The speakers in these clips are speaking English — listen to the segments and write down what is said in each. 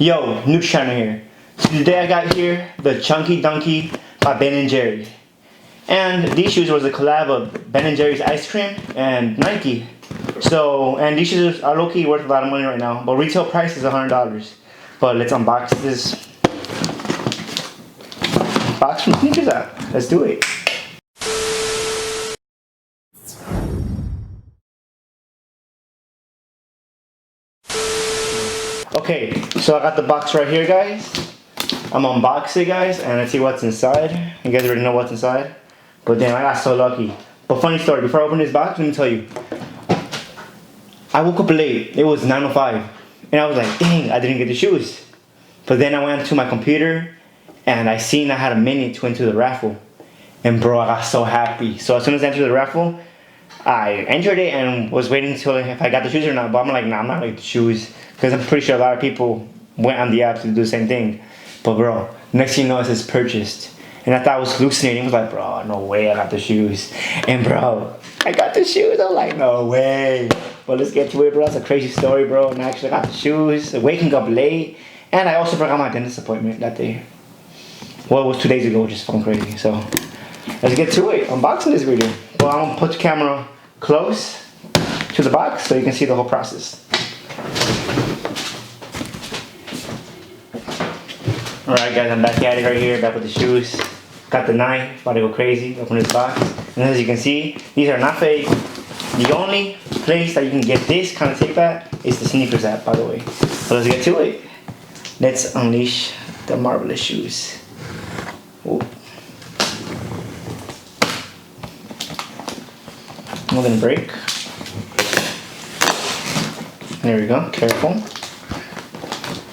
Yo, new channel here. Today I got here the Chunky Dunkys by Ben & Jerry's. And these shoes was a collab of Ben & Jerry's ice cream and Nike. And these shoes are low-key worth a lot of money right now, but retail price is $100. But let's unbox this box from Snkrs app. Let's do it. Okay, so I got the box right here, guys. I'm unboxing it, guys, and let's see what's inside. You guys already know what's inside. But damn, I got so lucky. But funny story, before I open this box, let me tell you. I woke up late. It was 9:05. And I was like, dang, I didn't get the shoes. But then I went to my computer, and I seen I had a minute to enter the raffle. And bro, I got so happy. So as soon as I entered the raffle, I entered it and was waiting until if I got the shoes or not. But I'm like, nah, I'm not gonna get the shoes. Because I'm pretty sure a lot of people went on the app to do the same thing. But bro, next thing you know, it says purchased. And I thought I was hallucinating. I was like, bro, no way I got the shoes. And bro, I got the shoes. I'm like, no way. But let's get to it, bro. That's a crazy story, bro. And I actually got the shoes. Waking up late. And I also forgot my dentist appointment that day. Well, it was 2 days ago, which is fucking crazy. So, let's get to it. Unboxing this video. Well, I'm going to put the camera close to the box so you can see the whole process. Alright guys, I'm back at it right here, back with the shoes. Got the knife, about to go crazy, open this box. And as you can see, these are not fake. The only place that you can get this kind of tape at is the Snkrs app, by the way. So let's get to it. Let's unleash the marvelous shoes. Ooh. I'm gonna break. There we go, careful.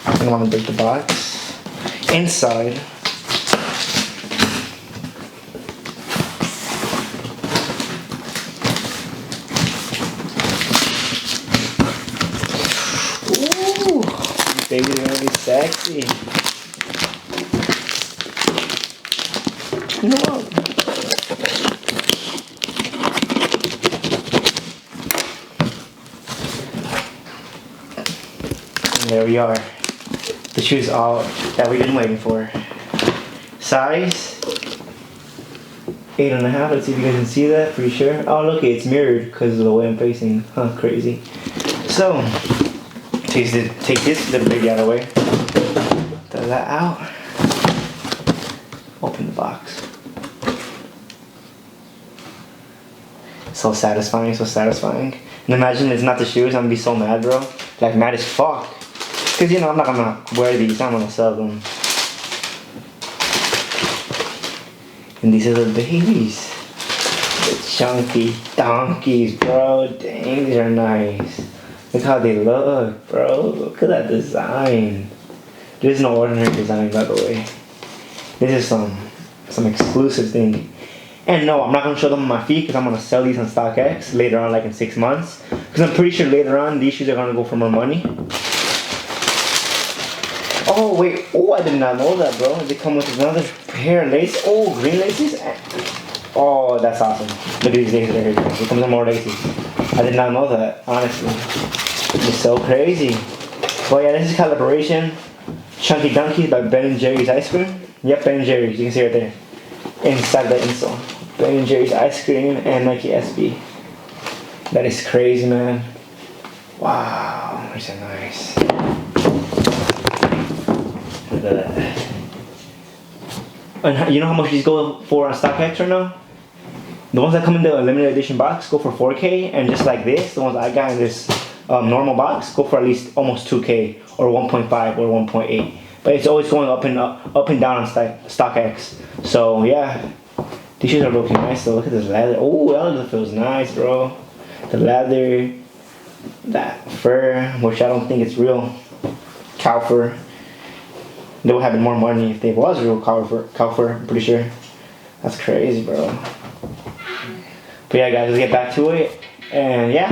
I'm gonna break the box. Inside, ooh, these babies are gonna be sexy. No. And there we are. The shoes all that we've been waiting for. Size 8.5. Let's see if you guys can see that. Pretty sure. Oh, look, it's mirrored because of the way I'm facing. Huh, crazy. So, take this little baby out of the way. Throw that out. Open the box. So satisfying, so satisfying. And imagine it's not the shoes. I'm gonna be so mad, bro. Like mad as fuck. Because, you know, I'm not gonna wear these, I'm gonna sell them. And these are the babies. The Chunky Dunkys, bro. Dang, these are nice. Look how they look, bro. Look at that design. This is no ordinary design, by the way. This is some exclusive thing. And no, I'm not gonna show them on my feet because I'm gonna sell these on StockX later on, like in 6 months. Because I'm pretty sure later on, these shoes are gonna go for more money. Oh wait, oh, I did not know that, bro. They come with another pair of laces. Oh, green laces. Oh, that's awesome. Look at these laces right here, guys. It comes with more laces. I did not know that, honestly. It's so crazy. But yeah, this is collaboration. Chunky Dunkys by Ben & Jerry's ice cream. Yep, Ben & Jerry's. You can see right there. Inside the insole. Ben & Jerry's ice cream and Nike SB. That is crazy, man. Wow, these are nice. Look at that. And you know how much these go for on StockX right now? The ones that come in the limited edition box go for 4K, and just like this, the ones I got in this normal box go for at least almost 2K or 1.5 or 1.8. But it's always going up and down on StockX. So yeah, these shoes are looking nice though. Look at this leather. Oh, that leather feels nice, bro. The leather, that fur, which I don't think it's real cow fur. They would have more money if they was real cow fur, I'm pretty sure. That's crazy, bro. But yeah, guys, let's get back to it. And yeah.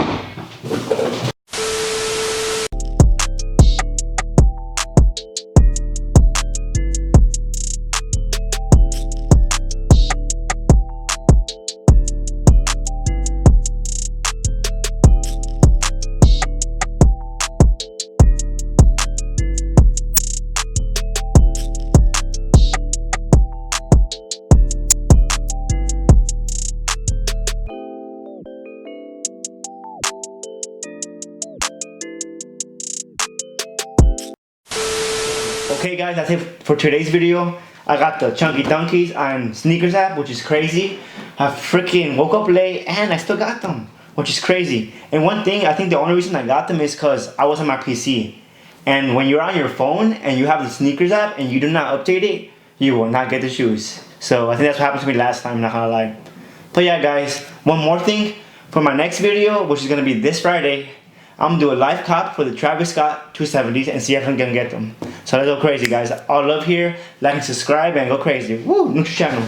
Okay guys, that's it for today's video. I got the Chunky Dunkys on Snkrs app, which is crazy. I freaking woke up late and I still got them, which is crazy. And one thing, I think the only reason I got them is because I was on my PC. And when you're on your phone and you have the Snkrs app and you do not update it, you will not get the shoes. So I think that's what happened to me last time, not gonna lie. But yeah guys, one more thing. For my next video, which is gonna be this Friday, I'm gonna do a live cop for the Travis Scott 270s and see if I'm gonna get them. So let's go crazy guys. All love here, like and subscribe and go crazy. Woo, new channel.